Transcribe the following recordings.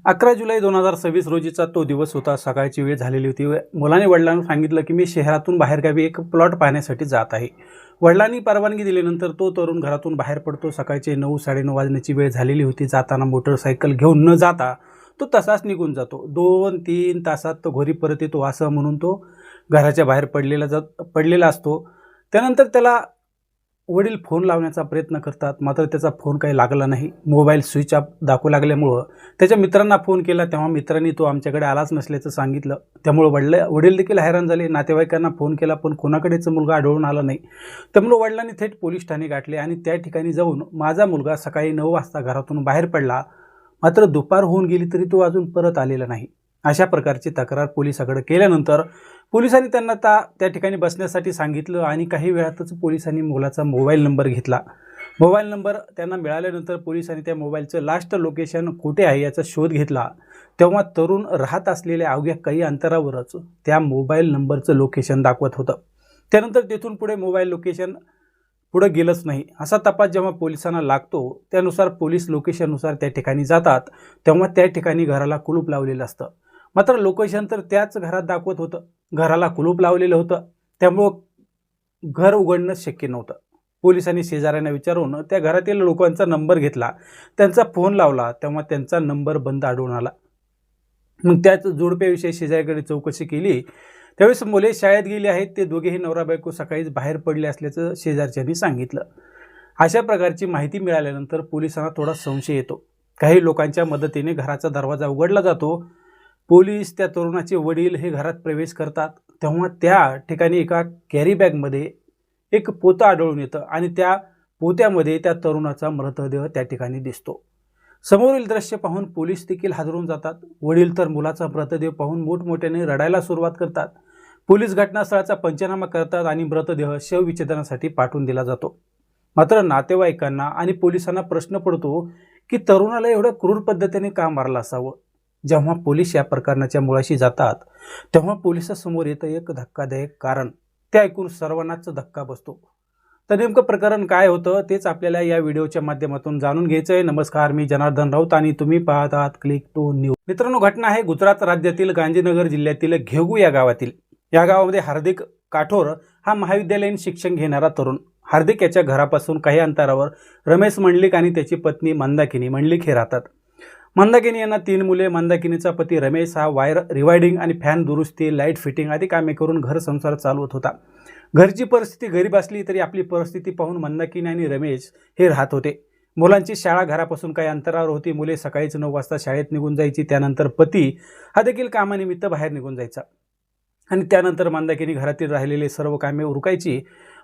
11 जुलै 2026 रोजीचा तो दिवस होता. सकाळची वेळ झालेली होती. मुलाने वडिलांना सांगितलं की मी शहरातून बाहेरगावी एक प्लॉट पाहण्यासाठी जात आहे. वडिलांनी परवानगी दिल्यानंतर तो तरुण घरातून बाहेर पडतो. सकाळचे 9-9:30 वाजण्याची वेळ झालेली होती. जाताना मोटरसायकल घेऊन न जाता तो तसाच निघून जातो. 2-3 तासात तो घरी परत येतो असं म्हणून तो घराच्या बाहेर पडलेला असतो. त्यानंतर त्याला वडील फोन लावण्याचा प्रयत्न करतात, मात्र त्याचा फोन काही लागला नाही. मोबाईल स्विच ऑफ दाखवू लागल्यामुळं त्याच्या मित्रांना फोन केला, तेव्हा मित्रांनी तो आमच्याकडे आलाच नसल्याचं सांगितलं. त्यामुळे वडील देखील हैराण झाले. नातेवाईकांना फोन केला पण कोणाकडेच मुलगा आढळून आला नाही. त्यामुळे वडिलांनी थेट पोलीस ठाणे गाठले आणि त्या ठिकाणी जाऊन माझा मुलगा सकाळी 9 वाजता घरातून बाहेर पडला, मात्र दुपार होऊन गेली तरी तो अजून परत आलेला नाही, अशा प्रकारची तक्रार पोलिसाकडे केल्यानंतर पोलिसांनी त्यांना त्या ठिकाणी बसण्यासाठी सांगितलं आणि काही वेळातच पोलिसांनी मुलाचा मोबाईल नंबर घेतला. मोबाईल नंबर त्यांना मिळाल्यानंतर पोलिसांनी त्या मोबाईलचं लास्ट लोकेशन कुठे आहे याचा शोध घेतला. तेव्हा तरुण राहत असलेल्या अवघ्या काही अंतरावरच त्या मोबाईल नंबरचं लोकेशन दाखवत होतं. त्यानंतर तेथून पुढे मोबाईल लोकेशन पुढे गेलंच नाही. असा तपास जेव्हा पोलिसांना लागतो त्यानुसार पोलीस लोकेशननुसार त्या ठिकाणी जातात. तेव्हा त्या ठिकाणी घराला कुलूप लावलेलं असतं, मात्र लोकेशन तर त्याच घरात दाखवत होतं. घराला कुलूप लावलेलं होतं, त्यामुळं घर उघडणं शक्य नव्हतं. पोलिसांनी शेजाऱ्यांना विचारून त्या घरातील लोकांचा नंबर घेतला, त्यांचा फोन लावला, तेव्हा त्यांचा नंबर बंद आढळून आला. मग त्याच जोडप्याविषयी शेजाऱ्याकडे चौकशी केली. त्यावेळेस मुले शाळेत गेली आहेत. ते दोघेही नवरा बायको सकाळीच बाहेर पडले असल्याचं शेजारच्यांनी सांगितलं. अशा प्रकारची माहिती मिळाल्यानंतर पोलिसांना थोडा संशय येतो. काही लोकांच्या मदतीने घराचा दरवाजा उघडला जातो. पोलीस, त्या तरुणाचे वडील हे घरात प्रवेश करतात. तेव्हा त्या ठिकाणी एका कॅरी बॅगमध्ये एक पोतं आढळून येतं आणि त्या पोत्यामध्ये त्या तरुणाचा मृतदेह त्या ठिकाणी दिसतो. समोरील दृश्य पाहून पोलीस देखील हादरून जातात. वडील तर मुलाचा मृतदेह पाहून मोठमोठ्याने रडायला सुरुवात करतात. पोलीस घटनास्थळाचा पंचनामा करतात आणि मृतदेह शवविच्छेदनासाठी पाठवून दिला जातो. मात्र नातेवाईकांना आणि पोलिसांना प्रश्न पडतो की तरुणाला एवढ्या क्रूर पद्धतीने का मारलं असावं. जेव्हा पोलीस या प्रकरणाच्या मुळाशी जातात तेव्हा पोलिसांसमोर येतं एक धक्कादायक कारण. ते ऐकून सर्वांनाच धक्का बसतो. तर नेमकं प्रकरण काय होतं तेच आपल्याला या व्हिडिओच्या माध्यमातून जाणून घ्यायचं आहे. नमस्कार, मी जनार्दन राऊत आणि तुम्ही पाहत आहात क्लिक टू न्यूज. मित्रांनो, घटना आहे गुजरात राज्यातील गांधीनगर जिल्ह्यातील घेगू या गावातील. या गावामध्ये हार्दिक काठोर हा महाविद्यालयीन शिक्षण घेणारा तरुण. हार्दिक याच्या घरापासून काही अंतरावर रमेश मंडलिक आणि त्याची पत्नी मंदाकिनी मंडलिक हे राहतात. मंदाकिनी यांना 3 मुले. मंदाकिनीचा पती रमेश हा वायर रिवायडिंग आणि फॅन दुरुस्ती, लाईट फिटिंग आदी कामे करून घर संसार चालवत होता. घरची परिस्थिती गरीब असली तरी आपली परिस्थिती पाहून मंदाकिनी आणि रमेश हे राहत होते. मुलांची शाळा घरापासून काही अंतरावर होती. मुले सकाळीच 9 वाजता शाळेत निघून जायची. त्यानंतर पती हा देखील कामानिमित्त बाहेर निघून जायचा आणि त्यानंतर मंदाकिनी घरातील राहिलेले सर्व कामे उरकायची.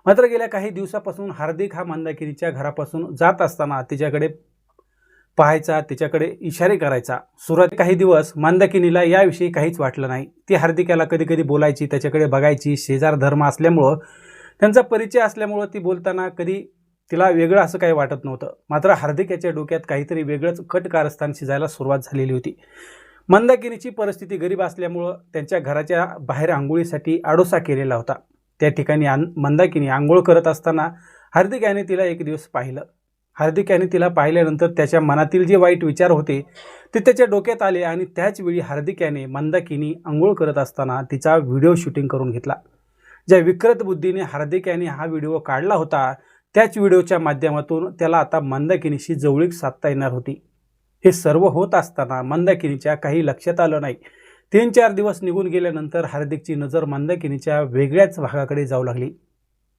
मात्र गेल्या काही दिवसापासून हार्दिक हा मंदाकिनीच्या घरापासून जात असताना तिच्याकडे पाहायचा, तिच्याकडे इशारे करायचा. सुरुवात काही दिवस मंदाकिनीला याविषयी काहीच वाटलं नाही. ती हार्दिक याला कधी कधी बोलायची, त्याच्याकडे बघायची. शेजार धर्म असल्यामुळं, त्यांचा परिचय असल्यामुळं ती बोलताना कधी तिला वेगळं असं काही वाटत नव्हतं. मात्र हार्दिक याच्या डोक्यात काहीतरी वेगळंच कट कारस्थान शिजायला सुरुवात झालेली होती. मंदाकिनीची परिस्थिती गरीब असल्यामुळं त्यांच्या घराच्या बाहेर आंघोळीसाठी आडोसा केलेला होता. त्या ठिकाणी मंदाकिनी आंघोळ करत असताना हार्दिक याने तिला एक दिवस पाहिलं. हार्दिक याने तिला पाहिल्यानंतर त्याच्या मनातील जे वाईट विचार होते ते त्याच्या डोक्यात आले आणि त्याच वेळी हार्दिक याने मंदाकिनी आंघोळ करत असताना तिचा व्हिडिओ शूटिंग करून घेतला. ज्या विकृत बुद्धीने हार्दिक याने हा व्हिडिओ काढला होता त्याच व्हिडिओच्या माध्यमातून त्याला आता मंदाकिनीशी जवळीक साधता येणार होती. हे सर्व होत असताना मंदाकिनीच्या काही लक्षात आलं नाही. 3-4 दिवस निघून गेल्यानंतर हार्दिकची नजर मंदाकिनीच्या वेगळ्याच भागाकडे जाऊ लागली.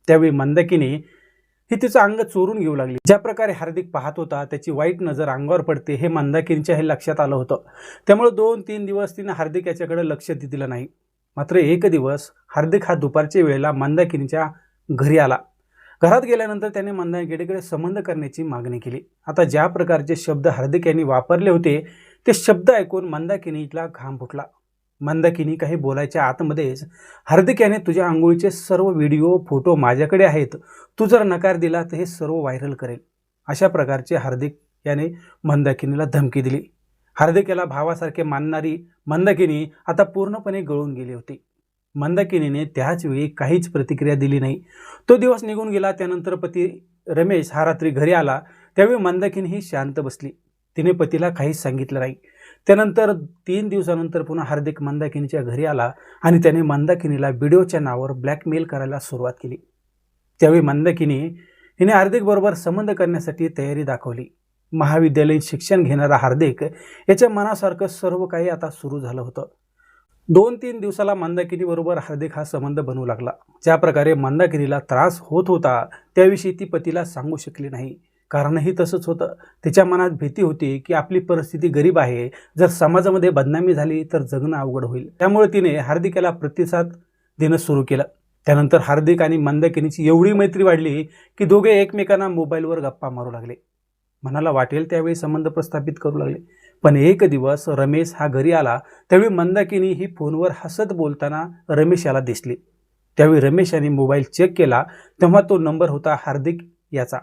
त्यावेळी मंदाकिनी ही तिचं अंग चोरून घेऊ लागली. ज्या प्रकारे हार्दिक पाहत होता त्याची वाईट नजर अंगावर पडते हे मंदाकिनीच्या हे लक्षात आलं होतं. त्यामुळे 2-3 दिवस तिने हार्दिक याच्याकडे लक्ष दिलं नाही. मात्र एक दिवस हार्दिक हा दुपारच्या वेळेला मंदाकिनीच्या घरी आला. घरात गेल्यानंतर त्याने मंदाकिनीकडे संबंध करण्याची मागणी केली. आता ज्या प्रकारचे शब्द हार्दिक यांनी वापरले होते ते शब्द ऐकून मंदाकिनीला घाम फुटला. मंदाकिनी काही बोलायच्या आतमध्येच हार्दिक याने तुझ्या आंघोळीचे सर्व व्हिडिओ फोटो माझ्याकडे आहेत, तू जर नकार दिला तर हे सर्व व्हायरल करेल, अशा प्रकारचे हार्दिक याने मंदाकिनीला धमकी दिली. हार्दिक याला भावासारखे मानणारी मंदाकिनी आता पूर्णपणे गळून गेली होती. मंदाकिनीने त्याच वेळी काहीच प्रतिक्रिया दिली नाही. तो दिवस निघून गेला. त्यानंतर पती रमेश हा रात्री घरी आला. त्यावेळी मंदाकिनी ही शांत बसली. तिने पतीला काहीच सांगितलं नाही. त्यानंतर 3 दिवसानंतर पुन्हा हार्दिक मंदाकिनीच्या घरी आला आणि त्याने मंदाकिनीला व्हिडिओच्या नावावर ब्लॅकमेल करायला सुरुवात केली। त्यावेळी मंदाकिनी हिने हार्दिक बरोबर संबंध करण्यासाठी तयारी दाखवली। महाविद्यालयीन शिक्षण घेणारा हार्दिक याच्या मनासारखं सर्व काही आता सुरू झालं होतं। 2-3 दिवसाला मंदाकिनी बरोबर हार्दिक हा संबंध बनवू लागला। ज्या प्रकारे मंदाकिनीला त्रास होत होता त्याविषयी ती पतीला सांगू शकली नाही। कारणही तसंच होतं। तिच्या मनात भीती होती की आपली परिस्थिती गरीब आहे, जर समाजामध्ये बदनामी झाली तर जगणं अवघड होईल। त्यामुळे तिने हार्दिकला प्रतिसाद देणं सुरू केलं। त्यानंतर हार्दिक आणि मंदाकिनीची एवढी मैत्री वाढली की दोघे एकमेकांना मोबाईलवर गप्पा मारू लागले। मनाला वाटेल त्यावेळी संबंध प्रस्थापित करू लागले। पण एक दिवस रमेश हा घरी आला, त्यावेळी मंदाकिनी ही फोनवर हसत बोलताना रमेश याला दिसली। त्यावेळी रमेश यांनी मोबाईल चेक केला तेव्हा तो नंबर होता हार्दिक याचा।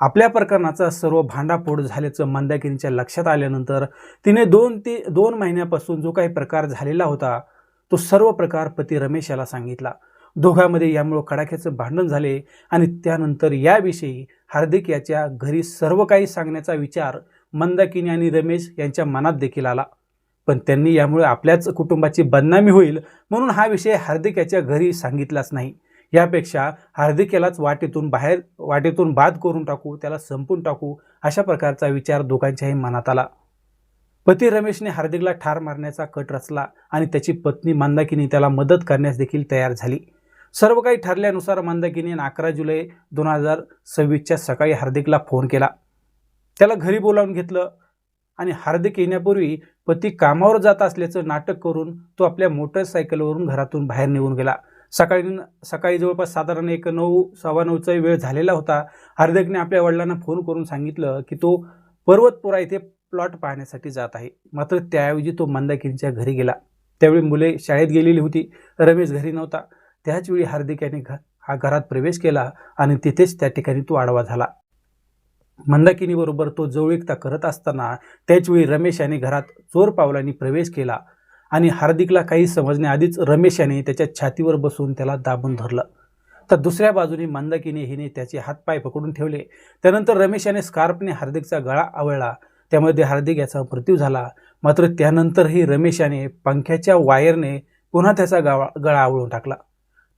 आपल्या प्रकरणाचा सर्व भांडाफोड झाल्याचं मंदाकिनीच्या लक्षात आल्यानंतर तिने 2 महिन्यापासून जो काही प्रकार झालेला होता तो सर्व प्रकार पती रमेश याला सांगितला। दोघांमध्ये यामुळे कडाक्याचं भांडण झाले आणि त्यानंतर याविषयी हार्दिक याच्या घरी सर्व काही सांगण्याचा विचार मंदाकिनी आणि रमेश यांच्या मनात देखील आला। पण त्यांनी यामुळे आपल्याच कुटुंबाची बदनामी होईल म्हणून हा विषय हार्दिक याच्या घरी सांगितलाच नाही। यापेक्षा हार्दिक यालाच वाटेतून बाद करून टाकू, त्याला संपून टाकू, अशा प्रकारचा विचार दोघांच्याही मनात आला। पती रमेशने हार्दिकला ठार मारण्याचा कट रचला आणि त्याची पत्नी मंदाकिनी त्याला मदत करण्यास देखील तयार झाली। सर्व काही ठरल्यानुसार मंदाकिनीने 11 जुलै 2026च्या सकाळी हार्दिकला फोन केला। त्याला घरी बोलावून घेतलं आणि हार्दिक येण्यापूर्वी पती कामावर जात असल्याचं नाटक करून तो आपल्या मोटरसायकलवरून घरातून बाहेर निघून गेला। सकाळी जवळपास साधारण 9, 9:15चा वेळ झालेला होता। हार्दिकने आपल्या वडिलांना फोन करून सांगितलं की तो पर्वतपुरा येथे प्लॉट पाहण्यासाठी जात आहे। मात्र त्याऐवजी तो मंदाकिनीच्या घरी गेला। त्यावेळी मुले शाळेत गेलेली होती, रमेश घरी नव्हता। त्याचवेळी हार्दिक याने घरात प्रवेश केला आणि तिथेच त्या ठिकाणी तो आडवा झाला। मंदाकिनी बरोबर तो जवळीकता करत असताना त्याचवेळी रमेश याने घरात चोर पावलांनी प्रवेश केला आणि हार्दिकला काही समजण्याआधीच रमेश याने त्याच्या छातीवर बसून त्याला दाबून धरलं। तर दुसऱ्या बाजूने मंदाकिनी हिने त्याचे हातपाय पकडून ठेवले। त्यानंतर रमेश याने स्कार्फने हार्दिकचा गळा आवळला, त्यामध्ये हार्दिक याचा मृत्यू झाला। मात्र त्यानंतरही रमेश याने पंख्याच्या वायरने पुन्हा त्याचा गळा आवळून टाकला।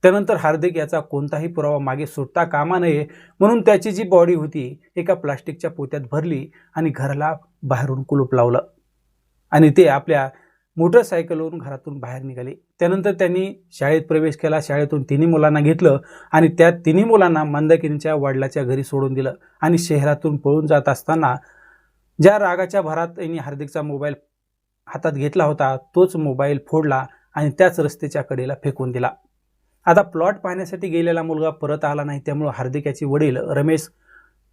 त्यानंतर हार्दिक याचा कोणताही पुरावा मागे सुटता कामा नये म्हणून त्याची जी बॉडी होती एका प्लास्टिकच्या पोत्यात भरली आणि घराला बाहेरून कुलूप लावलं आणि ते आपल्या मोटरसायकलवरून घरातून बाहेर निघाले। त्यानंतर त्यांनी शाळेत प्रवेश केला। शाळेतून 3 मुलांना घेतलं आणि त्या 3 मुलांना मंदाकिनीच्या वडिलाच्या घरी सोडून दिलं आणि शहरातून पळून जात असताना ज्या रागाच्या भरात त्यांनी हार्दिकचा मोबाईल हातात घेतला होता तोच मोबाईल फोडला आणि त्याच रस्त्याच्या कडेला फेकून दिला। आता प्लॉट पाहण्यासाठी गेलेला मुलगा परत आला नाही, त्यामुळे हार्दिक याचे वडील रमेश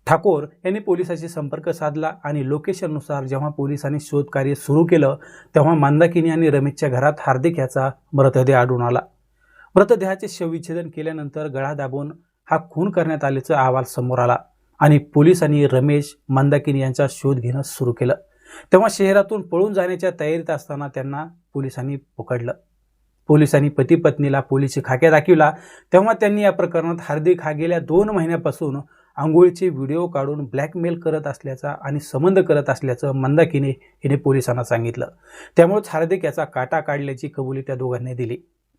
ठाकोर यांनी पोलिसांशी संपर्क साधला आणि लोकेशननुसार जेव्हा पोलिसांनी शोधकार्य सुरू केलं तेव्हा मंदाकिनी आणि रमेशच्या घरात हार्दिक याचा मृतदेह आढळून आला। मृतदेहाचे शवविच्छेदन केल्यानंतर गळा दाबून हा खून करण्यात आल्याचा अहवाल समोर आला आणि पोलिसांनी रमेश मंदाकिनी यांचा शोध घेणं सुरू केलं। तेव्हा शहरातून पळून जाण्याच्या तयारीत असताना त्यांना पोलिसांनी पकडलं। पोलिसांनी पती पत्नीला पोलिसी खाक्या दाखविला तेव्हा त्यांनी या प्रकरणात हार्दिक हा गेल्या 2 महिन्यापासून आंघोळीचे व्हिडिओ काढून ब्लॅकमेल करत असल्याचा आणि संबंध करत असल्याचं मंदाकिनी हिने पोलिसांना सांगितलं। त्यामुळेच हार्दिक याचा काटा काढल्याची कबुली त्या दोघांनी दिली।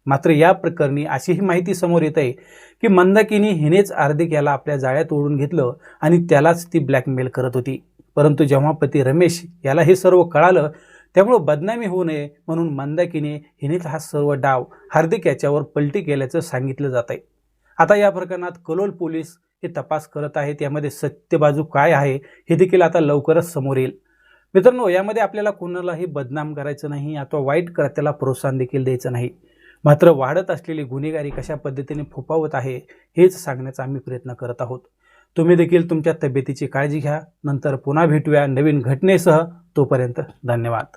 मात्र या प्रकरणी अशीही माहिती समोर येत आहे की मंदाकिनी हिनेच हार्दिक याला आपल्या जाळ्यात ओढून घेतलं आणि त्यालाच ती ब्लॅकमेल करत होती। परंतु जेव्हा पती रमेश याला हे सर्व कळालं त्यामुळे बदनामी होऊ नये म्हणून मंदाकिनी हिनेच हा सर्व डाव हार्दिक याच्यावर पलटी केल्याचं सांगितलं जात आहे। आता या प्रकरणात कलोल पोलीस हे तपास करत आहेत। यामध्ये सत्य बाजू काय आहे हे देखील आता लवकरच समोर येईल। मित्रांनो, यामध्ये आपल्याला कोणालाही बदनाम करायचं नाही अथवा वाईट कृत्याला प्रोत्साहन देखील द्यायचं नाही। मात्र वाढत असलेली गुन्हेगारी कशा पद्धतीने फोफावत आहे हेच सांगण्याचा आम्ही प्रयत्न करत आहोत। तुम्ही देखील तुमच्या तब्येतीची काळजी घ्या। नंतर पुन्हा भेटूया नवीन घटनेसह। तोपर्यंत धन्यवाद।